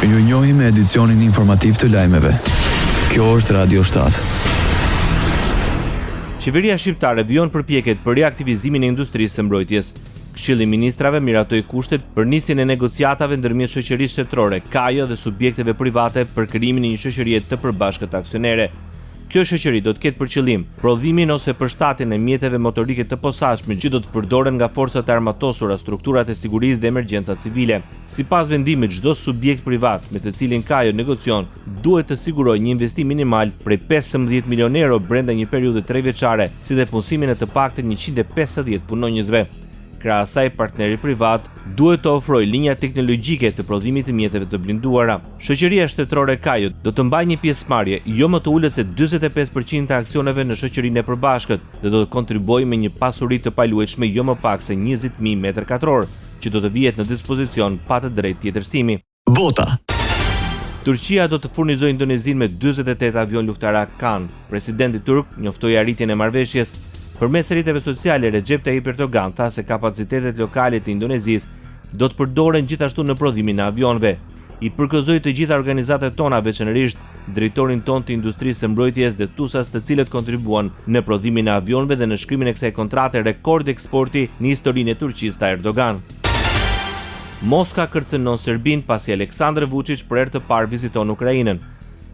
Ju njohim me edicionin informativ të lajmeve. Kjo është Radio 7. Qeveria shqiptare vijon përpjekjet për reaktivizimin e industrisë së mbrojtjes. Këshilli i Ministrave miratoi kushtet për nisjen e negociatave ndërmjet shoqërisë shtetërore, KAJO dhe subjekteve private për krijimin e një shoqërie të përbashkët aksionere. Kjo shoqëri do të ketë për qëllim prodhimin ose përshtatjen e mjeteve motorike të posaçme që do të përdoren nga forcat e armatosura, strukturat e sigurisë dhe emergjenca civile. Sipas vendimit, çdo subjekt privat me të cilin KAJO negocion duhet të sigurojë një investim minimal prej 15 milionë euro brenda një periudhe 3 vjeçare, si dhe punësimin e të paktën 150 punonjësve. Krahas asaj, partneri privat duhet të ofrojë linja teknologjike të prodhimit të mjeteve të blinduara. Shoqëria shtetërore KAJO do të mbajë një pjesëmarrje jo më të ulët se 45% të aksioneve në shoqërinë e përbashkët dhe do të kontribuojë me një pasuri të paluajtshme jo më pak se 20.000 metër katror, që do të vihet në dispozicion pa të drejtë tjetërsimi. Bota. Turqia do të furnizojë Indonezinë me 48 avion luftarak Kan. Presidenti turk njoftoi arritjen e marrëveshjes. Përmes rrjeteve sociale, Recep Tayyip Erdogan tha se kapacitetet lokale të Indonezisë do të përdoren gjithashtu në prodhimin e avionëve. I përgëzoi të gjitha organizatat tona, veçanërisht drejtorin ton të industrisë së mbrojtjes dhe TUSAS, të cilët kontribuan në prodhimin e avionëve dhe në shkrimin e kësaj kontrate rekord eksporti në historinë e Turqisë, tha Erdogan. Moska kërcënon Serbinë pasi Aleksandar Vučić për herë të parë viziton Ukrainën.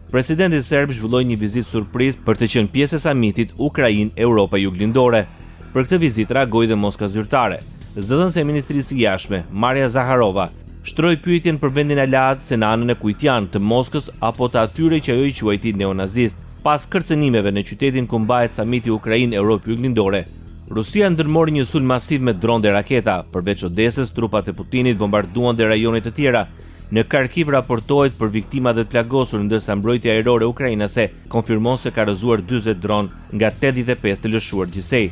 Presidenti serb zhvilloi një vizitë surprizë për të qenë pjesë e samitit Ukrainë-Europa Juglindore. Për këtë vizitë reagoi dhe Moska zyrtare. Zëdhënëse e Ministrisë së Jashtme, Maria Zaharova, shtroi pyetjen për vendin e lahet se në anën e Kujtjan të Moskës apo të atyre që ajo i quajti neonazist. Pas kërcënimeve në qytetin ku mbahet samiti Ukrainë-Europë Juglindore, Rusia ndërmori një sulm masiv me dronë dhe raketa. Përveç Odesës, trupat e Putinit bombarduan dhe rajone të tjera. Në Kharkiv raportohet për viktima dhe të plagosur, ndërsa mbrojtja ajrore ukrainase konfirmon se ka rëzuar 40 dronë nga 85 të lëshuar gjithsej.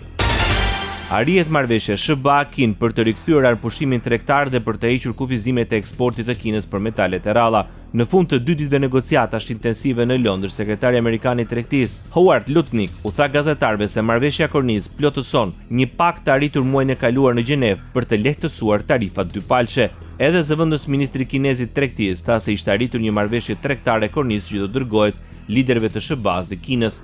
Arrihet marrëveshja SBA-Kin për të rikthyer arpushimin tregtar dhe për të hequr kufizimet e eksportit të Kinës për metale të rralla. Në fund të 2 ditëve negociatash intensive në Londër, sekretari amerikan i tregtisë Howard Lutnick u tha gazetarëve se marrëveshja kornizë plotëson një pakt të arritur muajin e kaluar në Gjenev për të lehtësuar tarifat dypalçe. Edhe zëvendës ministri kinez i tregtisë tha se ishte arritur një marrëveshje tregtare kornizë që do dërgohet liderëve të SBA-s dhe Kinës.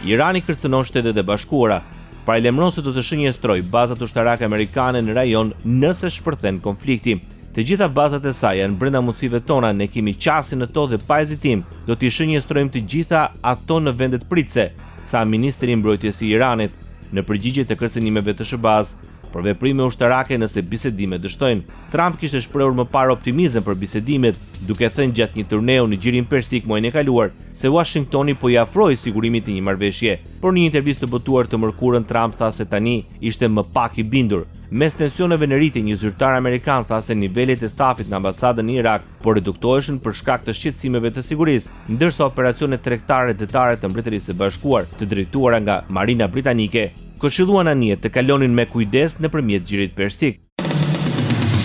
Irani kërcënon Shtetet e Bashkuara. Paralajmëron se do të shënjestrojë bazat ushtarake amerikane në rajon nëse shpërthen konflikti. Të gjitha bazat e saj janë brenda mundësive tona, ne kemi qasje në to dhe pa hezitim do t'i shënjestrojmë të gjitha ato në vendet pritse, tha ministri i mbrojtjes i Iranit në përgjigje të kërcënimeve të SBA-s për veprime ushtarake nëse bisedimet dështojnë. Trump kishte shprehur më parë optimizëm për bisedimet, duke thënë gjatë një turneu në Gjirin Persik muajin e kaluar se Washingtoni po i afroi sigurimin të një marrëveshje. Por në një intervistë të botuar të mërkurën, Trump tha se tani ishte më pak i bindur. Mes tensioneve në rritje, një zyrtar amerikan tha se nivelet e stafit në ambasadën në Irak po reduktoheshin për shkak të shqetësimeve të sigurisë, ndërsa operacionet tregtare detare të Mbretërisë së Bashkuar, të drejtuara nga Marina Britanike, këshilluan anijet të kalonin me kujdes nëpërmjet Gjirit Persik.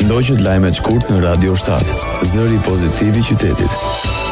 Ndoqët lajmet shkurt në Radio 7, zëri pozitiv i qytetit.